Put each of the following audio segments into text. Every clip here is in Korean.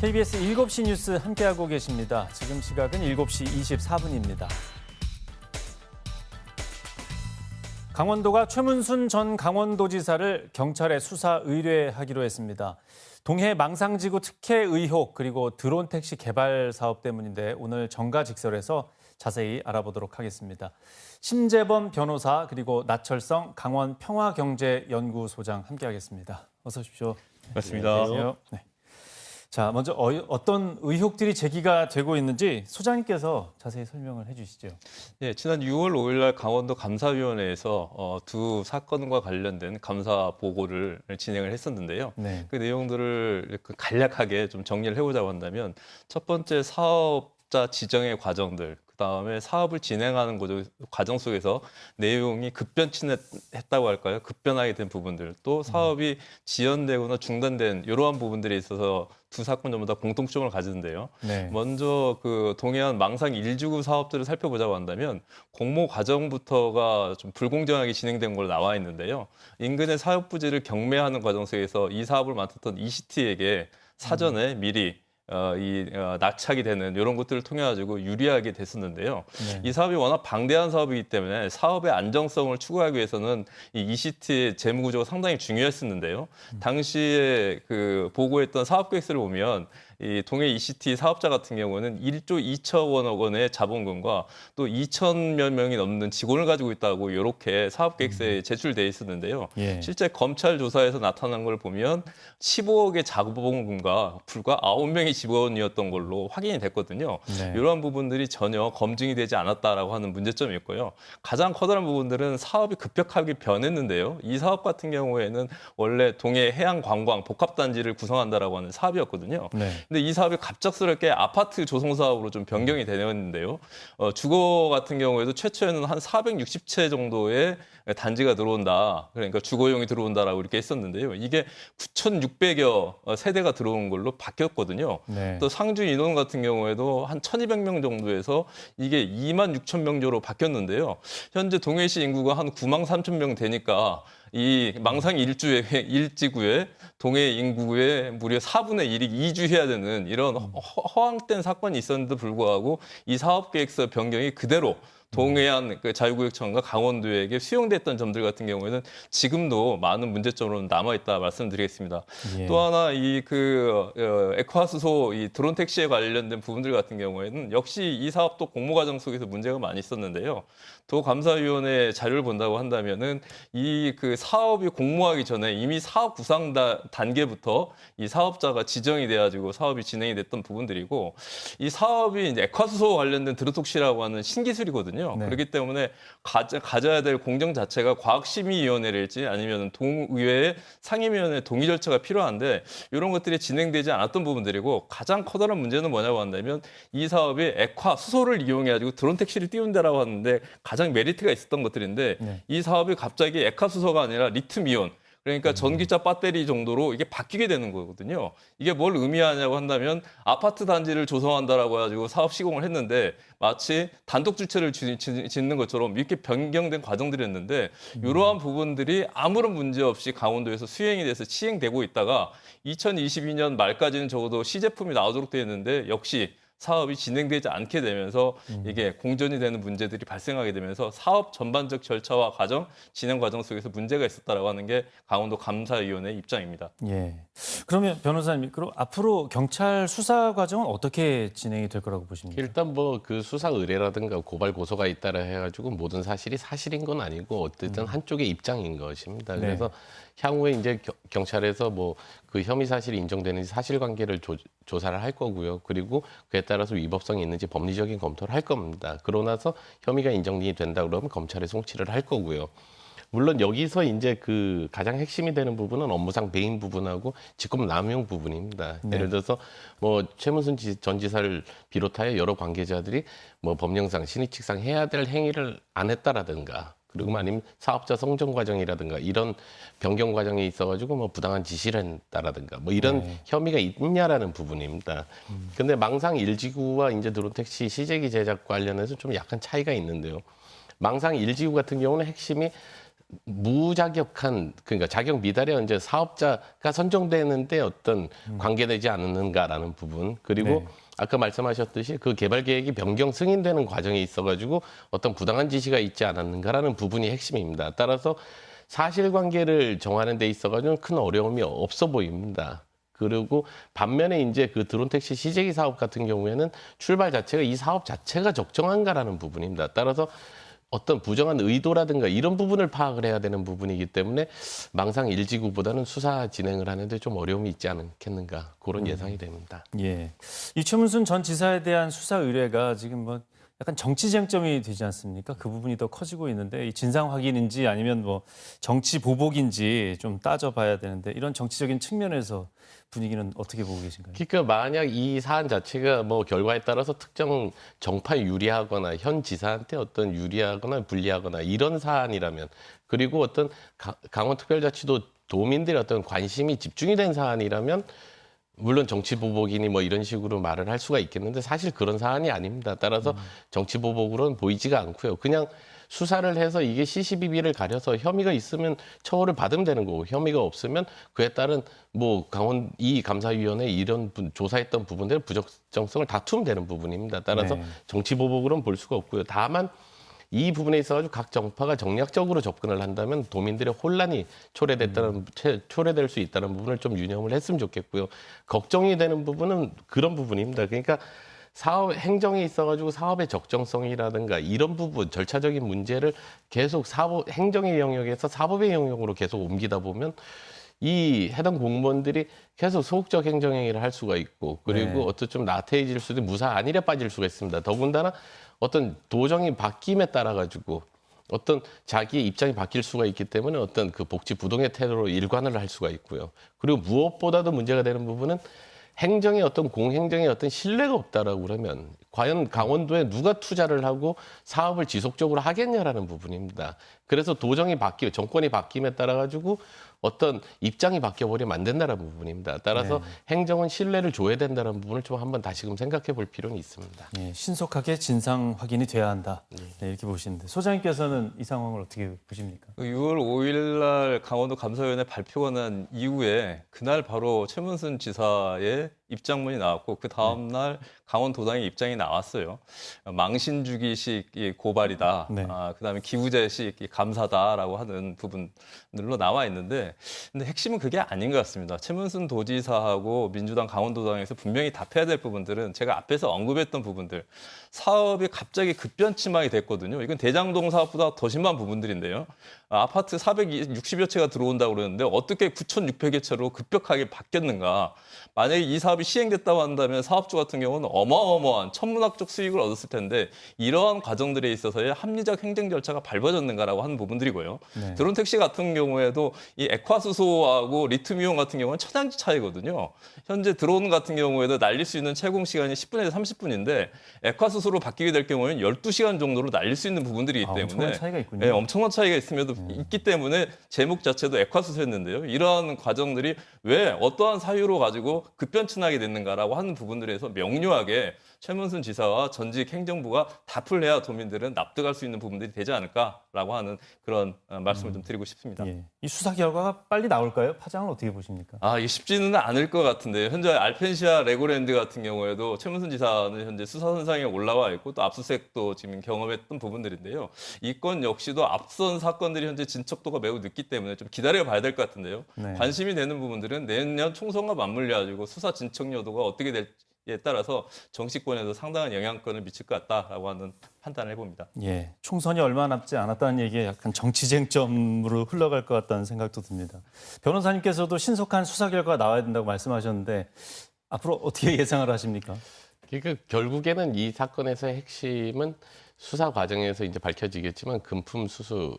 KBS 7시 뉴스 함께하고 계십니다. 지금 시각은 7시 24분입니다. 강원도가 최문순 전 강원도지사를 경찰에 수사 의뢰하기로 했습니다. 동해 망상지구 특혜 의혹 그리고 드론 택시 개발 사업 때문인데 오늘 정가직설에서 자세히 알아보도록 하겠습니다. 심재범 변호사 그리고 나철성 강원 평화경제연구소장 함께하겠습니다. 어서 오십시오. 맞습니다. 안녕하세요. 네. 자, 먼저 어떤 의혹들이 제기가 되고 있는지 소장님께서 자세히 설명을 해주시죠. 예, 지난 6월 5일 날 강원도 감사위원회에서 두 사건과 관련된 감사 보고를 진행을 했었는데요. 네. 그 내용들을 간략하게 좀 정리를 해보자고 한다면 첫 번째 사업자 지정의 과정들, 그다음에 사업을 진행하는 과정 속에서 내용이 급변했다고 할까요? 급변하게 된 부분들, 또 사업이 지연되거나 중단된 이러한 부분들에 있어서 두 사건 전부 다 공통점을 가지는데요. 네. 먼저 그 동해안 망상 1지구 사업들을 살펴보자고 한다면 공모 과정부터가 좀 불공정하게 진행된 걸로 나와 있는데요. 인근의 사업 부지를 경매하는 과정 속에서 이 사업을 맡았던 ECT에게 사전에 미리 낙착이 되는 이런 것들을 통해 가지고 유리하게 됐었는데요. 네. 이 사업이 워낙 방대한 사업이기 때문에 사업의 안정성을 추구하기 위해서는 이 ECT의 재무 구조가 상당히 중요했었는데요. 당시에 그 보고했던 사업 계획서를 보면 이 동해 ECT 사업자 같은 경우는 1조 2천억 원의 자본금과 또 2천여 명이 넘는 직원을 가지고 있다고 이렇게 사업 계획서에 제출돼 있었는데요. 예. 실제 검찰 조사에서 나타난 걸 보면 15억의 자본금과 불과 9명의 직원이었던 걸로 확인이 됐거든요. 네. 이러한 부분들이 전혀 검증이 되지 않았다라고 하는 문제점이 있고요. 가장 커다란 부분들은 사업이 급격하게 변했는데요. 이 사업 같은 경우에는 원래 동해 해양 관광 복합단지를 구성한다라고 하는 사업이었거든요. 네. 근데 이 사업이 갑작스럽게 아파트 조성 사업으로 좀 변경이 되었는데요. 주거 같은 경우에도 최초에는 한 460채 정도의 단지가 들어온다. 그러니까 주거용이 들어온다라고 이렇게 했었는데요. 이게 9,600여 세대가 들어온 걸로 바뀌었거든요. 네. 또 상주 인원 같은 경우에도 한 1,200명 정도에서 이게 26,000명조로 바뀌었는데요. 현재 동해시 인구가 한 93,000명 되니까 이 망상 일지구에 동해 인구의 무려 4분의 1이 이주해야 되는 이런 허황된 사건이 있었는데도 불구하고 이 사업계획서 변경이 그대로 동해안 자유구역청과 강원도에게 수용됐던 점들 같은 경우에는 지금도 많은 문제점으로 남아있다 말씀드리겠습니다. 예. 또 하나 액화수소 이 드론 택시에 관련된 부분들 같은 경우에는 역시 이 사업도 공모 과정 속에서 문제가 많이 있었는데요. 도 감사위원회 자료를 본다고 한다면은 이 그 사업이 공모하기 전에 이미 사업 구상 단계부터 이 사업자가 지정이 돼가지고 사업이 진행이 됐던 부분들이고 이 사업이 이제 액화수소 관련된 드론택시라고 하는 신기술이거든요. 네. 그렇기 때문에 가져야 될 공정 자체가 과학심의위원회랄지 아니면 동의회의 상임위원회 동의 절차가 필요한데 이런 것들이 진행되지 않았던 부분들이고 가장 커다란 문제는 뭐냐고 한다면 이 사업이 액화수소를 이용해가지고 드론택시를 띄운다라고 하는데 가장 메리트가 있었던 것들인데 네. 이 사업이 갑자기 액화수소가 아니라 리튬이온 그러니까 전기차 배터리 정도로 이게 바뀌게 되는 거거든요. 이게 뭘 의미하냐고 한다면 아파트 단지를 조성한다라고 해가지고 사업 시공을 했는데 마치 단독 주체를 짓는 것처럼 이렇게 변경된 과정들이었는데 이러한 부분들이 아무런 문제 없이 강원도에서 수행이 돼서 시행되고 있다가 2022년 말까지는 적어도 시제품이 나오도록 되어 있는데 역시 사업이 진행되지 않게 되면서 이게 공전이 되는 문제들이 발생하게 되면서 사업 전반적 절차와 진행 과정 속에서 문제가 있었다라고 하는 게 강원도 감사위원회 입장입니다. 예. 그러면 변호사님, 그럼 앞으로 경찰 수사 과정은 어떻게 진행이 될 거라고 보십니까? 일단 뭐 그 수사 의뢰라든가 고발 고소가 있다라 해가지고 모든 사실이 사실인 건 아니고 어쨌든 한쪽의 입장인 것입니다. 네. 그래서 향후에 이제 경찰에서 뭐 그 혐의 사실이 인정되는지 사실관계를 조사를 할 거고요. 그리고 그에 따라서 위법성이 있는지 법리적인 검토를 할 겁니다. 그러고 나서 혐의가 인정이 된다 그러면 검찰에 송치를 할 거고요. 물론 여기서 이제 그 가장 핵심이 되는 부분은 업무상 배임 부분하고 직권 남용 부분입니다. 네. 예를 들어서 뭐 최문순 전 지사를 비롯하여 여러 관계자들이 뭐 법령상 신의칙상 해야 될 행위를 안 했다라든가 그리고 아니면 사업자 성정 과정이라든가 이런 변경 과정에 있어가지고 뭐 부당한 지시를 했다라든가 뭐 이런 네. 혐의가 있냐라는 부분입니다. 근데 망상 1지구와 이제 드론택시 시제기 제작 관련해서 좀 약간 차이가 있는데요. 망상 1지구 같은 경우는 핵심이 무자격한 그러니까 자격 미달의 이제 사업자가 선정되는데 어떤 관계되지 않는가라는 부분 그리고 네. 아까 말씀하셨듯이 그 개발 계획이 변경 승인되는 과정에 있어가지고 어떤 부당한 지시가 있지 않았는가라는 부분이 핵심입니다. 따라서 사실관계를 정하는 데 있어가지고는 큰 어려움이 없어 보입니다. 그리고 반면에 이제 그 드론 택시 시제기 사업 같은 경우에는 출발 자체가 이 사업 자체가 적정한가라는 부분입니다. 따라서 어떤 부정한 의도라든가 이런 부분을 파악을 해야 되는 부분이기 때문에 망상 1지구보다는 수사 진행을 하는데 좀 어려움이 있지 않겠는가 그런 예상이 됩니다. 예. 이 최문순 전 지사에 대한 수사 의뢰가 지금 뭐 약간 정치 쟁점이 되지 않습니까? 그 부분이 더 커지고 있는데 이 진상 확인인지 아니면 뭐 정치 보복인지 좀 따져봐야 되는데 이런 정치적인 측면에서 분위기는 어떻게 보고 계신가요? 그러니까 만약 이 사안 자체가 뭐 결과에 따라서 특정 정파에 유리하거나 현 지사한테 어떤 유리하거나 불리하거나 이런 사안이라면 그리고 어떤 강원특별자치도 도민들의 어떤 관심이 집중이 된 사안이라면 물론 정치 보복이니 뭐 이런 식으로 말을 할 수가 있겠는데 사실 그런 사안이 아닙니다. 따라서 정치 보복으로는 보이지가 않고요. 그냥 수사를 해서 이게 CCBB를 가려서 혐의가 있으면 처벌을 받으면 되는 거고 혐의가 없으면 그에 따른 뭐 이 감사위원회 이런 조사했던 부분들 부적정성을 다투면 되는 부분입니다. 따라서 네. 정치 보복으로는 볼 수가 없고요. 다만 이 부분에 있어가지고 각 정파가 정략적으로 접근을 한다면 도민들의 혼란이 초래될 수 있다는 부분을 좀 유념을 했으면 좋겠고요. 걱정이 되는 부분은 그런 부분입니다. 그러니까 사업 행정에 있어가지고 사업의 적정성이라든가 이런 부분 절차적인 문제를 계속 행정의 영역에서 사법의 영역으로 계속 옮기다 보면 이 해당 공무원들이 계속 소극적 행정행위를 할 수가 있고 그리고 네. 어떤 좀 나태해질 수도 있고 무사 안일에 빠질 수가 있습니다. 더군다나 어떤 도정이 바뀜에 따라 가지고 어떤 자기의 입장이 바뀔 수가 있기 때문에 어떤 그 복지 부동의 태도로 일관을 할 수가 있고요. 그리고 무엇보다도 문제가 되는 부분은 행정의 어떤 공행정의 어떤 신뢰가 없다라고 그러면 과연 강원도에 누가 투자를 하고 사업을 지속적으로 하겠냐라는 부분입니다. 그래서 도정이 정권이 바뀜에 따라 가지고 어떤 입장이 바뀌어버리면 안 된다는 부분입니다. 따라서 행정은 신뢰를 줘야 된다는 부분을 좀 한번 다시금 생각해 볼 필요는 있습니다. 예, 신속하게 진상 확인이 돼야 한다. 네, 이렇게 보시는데 소장님께서는 이 상황을 어떻게 보십니까? 6월 5일 날 강원도 감사위원회 발표가 난 이후에 그날 바로 최문순 지사의 입장문이 나왔고 그 다음 날 강원도당의 입장이 나왔어요. 망신주기식 고발이다. 네. 그다음에 기우제식 감사다라고 하는 부분들로 나와 있는데 근데 핵심은 그게 아닌 것 같습니다. 최문순 도지사하고 민주당 강원도당에서 분명히 답해야 될 부분들은 제가 앞에서 언급했던 부분들. 사업이 갑자기 급변치막이 됐거든요. 이건 대장동 사업보다 더 심한 부분들인데요. 아파트 460여 채가 들어온다고 그러는데 어떻게 9,600여 채로 급격하게 바뀌었는가. 만약에 이 사업이 시행됐다고 한다면 사업주 같은 경우는 어마어마한 천문학적 수익을 얻었을 텐데 이러한 과정들에 있어서의 합리적 행정 절차가 밟아졌는가라고 하는 부분들이고요. 네. 드론 택시 같은 경우에도 이 액화수소하고 리튬이온 같은 경우는 천양지 차이거든요. 현재 드론 같은 경우에도 날릴 수 있는 채공 시간이 10분에서 30분인데 액화수소로 바뀌게 될 경우에는 12시간 정도로 날릴 수 있는 부분들이기 때문에 엄청난 차이가 있군요. 네, 엄청난 차이가 있기 때문에 제목 자체도 액화수소였는데요. 이러한 과정들이 왜 어떠한 사유로 가지고 급변치나게 됐는가라고 하는 부분들에서 명료하게 최문순 지사와 전직 행정부가 답을 해야 도민들은 납득할 수 있는 부분들이 되지 않을까라고 하는 그런 말씀을 좀 드리고 싶습니다. 예. 이 수사 결과가 빨리 나올까요? 파장은 어떻게 보십니까? 이게 쉽지는 않을 것 같은데요. 현재 알펜시아 레고랜드 같은 경우에도 최문순 지사는 현재 수사 선상에 올라와 있고 또 압수수색도 지금 경험했던 부분들인데요. 이 건 역시도 앞선 사건들이 현재 진척도가 매우 늦기 때문에 좀 기다려봐야 될 것 같은데요. 네. 관심이 되는 부분들은 내년 총선과 맞물려 가지고 수사 진척 여도가 어떻게 될지에 따라서 정치권에도 상당한 영향권을 미칠 것 같다라고 하는 판단을 해봅니다. 예, 총선이 얼마 남지 않았다는 얘기에 약간 정치쟁점으로 흘러갈 것 같다는 생각도 듭니다. 변호사님께서도 신속한 수사 결과가 나와야 된다고 말씀하셨는데 앞으로 어떻게 예상을 하십니까? 그러니까 결국에는 이 사건에서의 핵심은 수사 과정에서 이제 밝혀지겠지만 금품 수수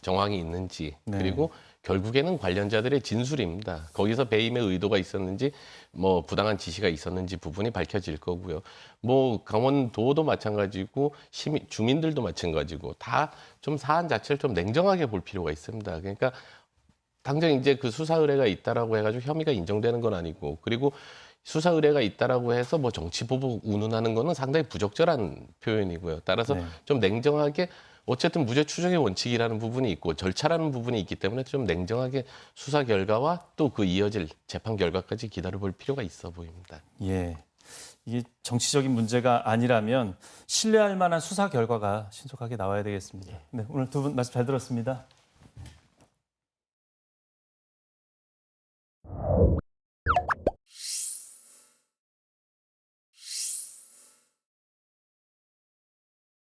정황이 있는지 네. 그리고 결국에는 관련자들의 진술입니다. 거기서 배임의 의도가 있었는지 뭐 부당한 지시가 있었는지 부분이 밝혀질 거고요. 뭐 강원도도 마찬가지고 주민들도 마찬가지고 다 좀 사안 자체를 좀 냉정하게 볼 필요가 있습니다. 그러니까 당장 이제 그 수사 의뢰가 있다라고 해가지고 혐의가 인정되는 건 아니고 그리고 수사 의뢰가 있다라고 해서 뭐 정치 보복 운운하는 거는 상당히 부적절한 표현이고요. 따라서 네. 좀 냉정하게 어쨌든 무죄 추정의 원칙이라는 부분이 있고 절차라는 부분이 있기 때문에 좀 냉정하게 수사 결과와 또 그 이어질 재판 결과까지 기다려볼 필요가 있어 보입니다. 예. 이게 정치적인 문제가 아니라면 신뢰할 만한 수사 결과가 신속하게 나와야 되겠습니다. 네, 오늘 두 분 말씀 잘 들었습니다.